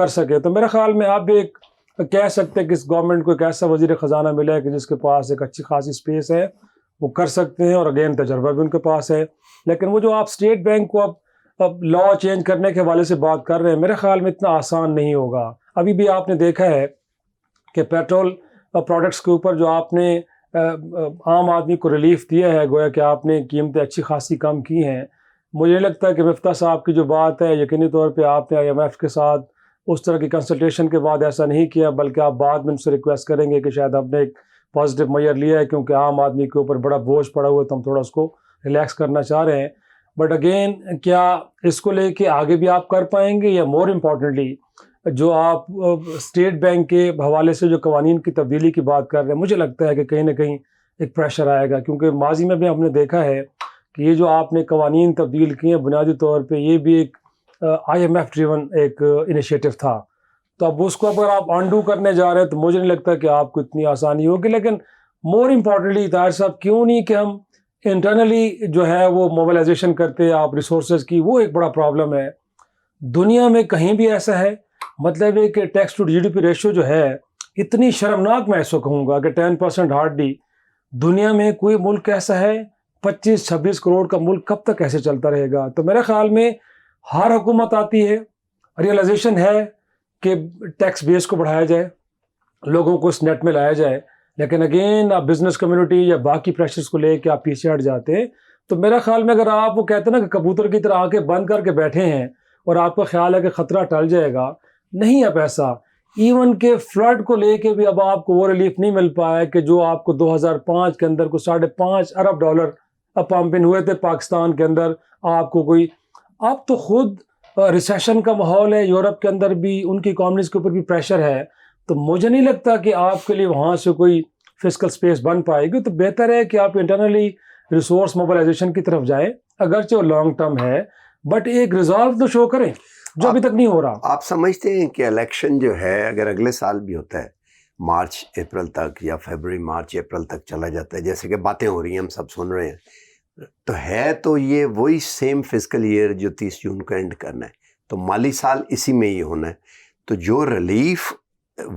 کر سکے. تو میرے خیال میں آپ بھی ایک کہہ سکتے ہیں کہ اس گورنمنٹ کو ایک ایسا وزیر خزانہ ملا ہے کہ جس کے پاس ایک اچھی خاصی اسپیس ہے, وہ کر سکتے ہیں, اور اگین تجربہ بھی ان کے پاس ہے. لیکن وہ جو آپ اسٹیٹ بینک کو اب لا چینج کرنے کے حوالے سے بات کر رہے ہیں, میرے خیال میں اتنا آسان نہیں ہوگا. ابھی بھی آپ نے دیکھا ہے کہ پیٹرول پروڈکٹس کے اوپر جو آپ نے عام آدمی کو ریلیف دیا ہے, گویا کہ آپ نے قیمتیں اچھی خاصی کم کی ہیں. مجھے نہیں لگتا کہ مفتاح صاحب کی جو بات ہے, یقینی طور پہ آپ نے IMF کے ساتھ اس طرح کی کنسلٹیشن کے بعد ایسا نہیں کیا, بلکہ آپ بعد میں ان سے ریکویسٹ کریں گے کہ شاید ہم نے ایک پازیٹیو میئر لیا ہے کیونکہ عام آدمی کے اوپر بڑا بوجھ پڑا ہوا ہے, تو ہم تھوڑا اس کو ریلیکس کرنا چاہ رہے ہیں. بٹ اگین کیا اس کو لے کے آگے بھی آپ کر پائیں گے, یا مور امپورٹنٹلی جو آپ اسٹیٹ بینک کے حوالے سے جو قوانین کی تبدیلی کی بات کر رہے ہیں, مجھے لگتا ہے کہ کہیں نہ کہیں ایک پریشر آئے گا, کیونکہ ماضی میں بھی ہم نے دیکھا ہے کہ یہ جو آپ نے قوانین تبدیل کیے ہیں بنیادی طور پہ یہ بھی ایک IMF ڈریون ایک انیشیٹو تھا. تو اب اس کو اگر آپ انڈو کرنے جا رہے ہیں تو مجھے نہیں لگتا کہ آپ کو اتنی آسانی ہوگی. لیکن مور امپورٹنٹلی طاہر صاحب, کیوں نہیں کہ ہم انٹرنلی جو ہے وہ موبلائزیشن کرتے آپ ریسورسز کی, وہ ایک بڑا پرابلم ہے. دنیا میں کہیں بھی ایسا ہے, مطلب ہے کہ ٹیکس ٹو GDP ریشو جو ہے اتنی شرمناک, میں ایسا کہوں گا کہ 10% ہارڈلی دنیا میں کوئی ملک ایسا ہے. 25-26 کروڑ کا ملک کب تک ایسے چلتا رہے گا؟ تو میرے خیال میں ہر حکومت آتی ہے, ریئلائزیشن ہے کہ ٹیکس بیس کو بڑھایا جائے, لوگوں کو اس نیٹ میں لایا جائے, لیکن اگین آپ بزنس کمیونٹی یا باقی پریشرز کو لے کے آپ پیچھے ہٹ جاتے ہیں. تو میرا خیال میں اگر آپ وہ کہتے ہیں نا کہ کبوتر کی طرح آنکھیں بند کر کے بیٹھے ہیں اور آپ کا خیال ہے کہ خطرہ ٹل جائے گا, نہیں اب ایسا. ایون کہ فلڈ کو لے کے بھی اب آپ کو وہ ریلیف نہیں مل پایا کہ جو آپ کو 2005 کے اندر کو $5.5 ارب پمپ ان ہوئے تھے پاکستان کے اندر. آپ کو کوئی, آپ تو خود ریسیشن کا ماحول ہے یورپ کے اندر بھی, ان کی اکانومیز کے اوپر بھی پریشر ہے. تو مجھے نہیں لگتا کہ آپ کے لیے وہاں سے کوئی فسکل سپیس بن پائے گی. تو بہتر ہے کہ آپ انٹرنلی ریسورس موبلائزیشن کی طرف جائیں, اگرچہ وہ لانگ ٹرم ہے, بٹ ایک ریزالو تو شو کریں جو ابھی تک نہیں ہو رہا. آپ سمجھتے ہیں کہ الیکشن جو ہے اگر اگلے سال بھی ہوتا ہے, مارچ اپریل تک یا فیبرری مارچ اپریل تک چلا جاتا ہے, جیسے کہ باتیں ہو رہی ہیں ہم سب سن رہے ہیں, تو یہ وہی سیم فسکل ایئر جو 30 جون کو اینڈ کرنا ہے, تو مالی سال اسی میں یہ ہونا ہے. تو جو ریلیف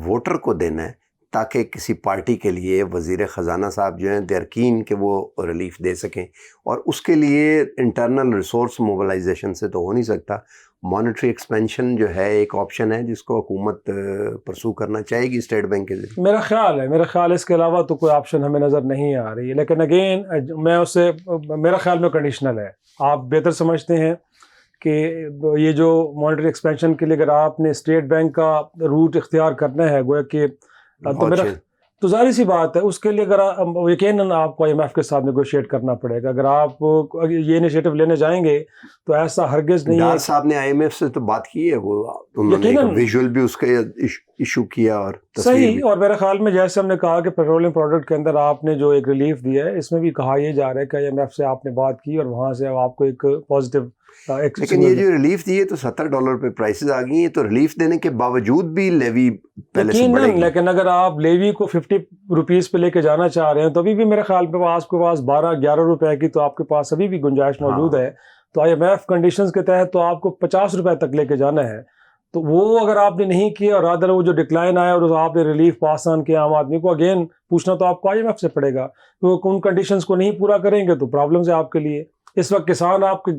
ووٹر کو دینا ہے تاکہ کسی پارٹی کے لیے وزیر خزانہ صاحب جو ہیں دیر کین کہ وہ ریلیف دے سکیں, اور اس کے لیے انٹرنل ریسورس موبلائزیشن سے تو ہو نہیں سکتا. مانیٹری ایکسپینشن جو ہے ایک آپشن ہے جس کو حکومت پرسو کرنا چاہے گی اسٹیٹ بینک کے ذریعے. میرا خیال ہے اس کے علاوہ تو کوئی آپشن ہمیں نظر نہیں آ رہی ہے. لیکن اگین میں اسے, میرا خیال میں کنڈیشنل ہے. آپ بہتر سمجھتے ہیں کہ یہ جو مانیٹری ایکسپینشن کے لیے اگر آپ نے اسٹیٹ بینک کا روٹ اختیار کرنا ہے, گویا کہ تو ظاہر سی بات ہے اس کے لیے اگر یقیناً آپ کو IMF کے ساتھ نیگوشیٹ کرنا پڑے گا. اگر آپ یہ انیشیٹو لینے جائیں گے تو ایسا ہرگز نہیں ہے. ڈار صاحب نے IMF سے تو بات کی ہے, وہ انہوں نے ویژول بھی اس کا ایشو کیا اور صحیح. اور میرے خیال میں جیسے ہم نے کہا کہ پیٹرولیم پروڈکٹ کے اندر آپ نے جو ایک ریلیف دیا ہے, اس میں بھی کہا یہ جا رہا ہے کہ IMF سے آپ نے بات کی اور وہاں سے آپ کو ایک پازیٹیو. لیکن یہ جو ریلیف دی ہے تو $70 پہ پرائسز آ گئی ہیں, تو ریلیف دینے کے باوجود بھی لیوی پہلے سے بڑھے گی. لیکن اگر آپ لیوی کو 50 روپیز پہ لے کے جانا چاہ رہے ہیں تو ابھی بھی میرے خیال پہ آپ کے پاس 12-11 روپے کی تو آپ کے پاس ابھی بھی گنجائش موجود ہے. تو IMF کنڈیشنز کے تحت تو آپ کو 50 روپے تک لے کے جانا ہے. تو وہ اگر آپ نے نہیں کیا اور ادر وہ جو ڈکلائن آیا اور آپ نے ریلیف پاس آن کیا عام آدمی کو, اگین پوچھنا تو آپ کو IMF سے پڑے گا. تو ان کنڈیشنز کو نہیں پورا کریں گے تو پرابلمز ہے آپ کے لیے. اس وقت کسان آپ کے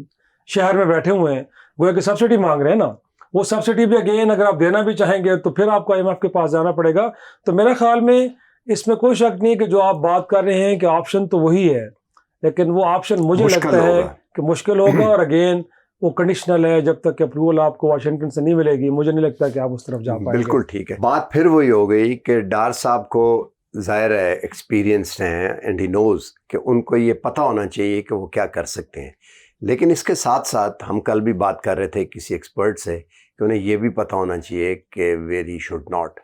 شہر میں بیٹھے ہوئے ہیں, وہ کہ سبسڈی مانگ رہے ہیں نا, وہ سبسڈی بھی اگین اگر آپ دینا بھی چاہیں گے تو پھر آپ کو IMF کے پاس جانا پڑے گا. تو میرے خیال میں اس میں کوئی شک نہیں کہ جو آپ بات کر رہے ہیں کہ آپشن تو وہی ہے, لیکن وہ آپشن مجھے لگتا ہے کہ مشکل ہوگا. اور اگین وہ کنڈیشنل ہے, جب تک اپروول آپ کو واشنگٹن سے نہیں ملے گی مجھے نہیں لگتا کہ آپ اس طرف جا پائیں گے. بالکل ٹھیک ہے. بات پھر وہی ہو گئی کہ ڈار صاحب کو ظاہر ہے ایکسپیرینسڈ ہیں اینڈ ہی نوز کہ ان کو یہ پتہ ہونا چاہیے کہ وہ کیا کر سکتے ہیں. لیکن اس کے ساتھ ساتھ ہم کل بھی بات کر رہے تھے کسی ایکسپرٹ سے کہ انہیں یہ بھی پتہ ہونا چاہیے کہ ویئر ہی شوڈ ناٹ,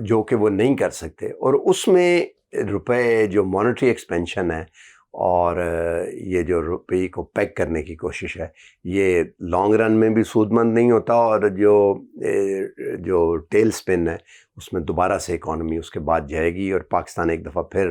جو کہ وہ نہیں کر سکتے. اور اس میں روپے جو مانیٹری ایکسپینشن ہے اور یہ جو روپے کو پیک کرنے کی کوشش ہے, یہ لانگ رن میں بھی سود مند نہیں ہوتا, اور جو ٹیل سپن ہے اس میں دوبارہ سے اکانومی اس کے بعد جائے گی اور پاکستان ایک دفعہ پھر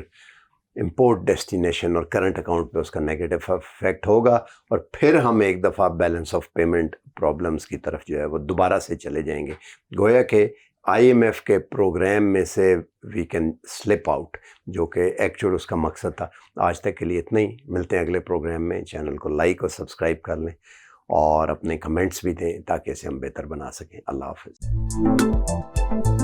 امپورٹ ڈیسٹینیشن اور کرنٹ اکاؤنٹ پہ اس کا نیگیٹو افیکٹ ہوگا، اور پھر ہم ایک دفعہ بیلنس آف پیمنٹ پرابلمس کی طرف جو ہے وہ دوبارہ سے چلے جائیں گے. گویا کہ آئی ایم ایف کے پروگرام میں سے وی کین سلپ آؤٹ، جو کہ ایکچوئل اس کا مقصد تھا. آج تک کے لیے اتنا ہی، ملتے ہیں اگلے پروگرام میں. چینل کو لائک اور سبسکرائب کر لیں اور اپنے کمنٹس بھی دیں تاکہ اسے ہم بہتر بنا سکیں. اللہ حافظ.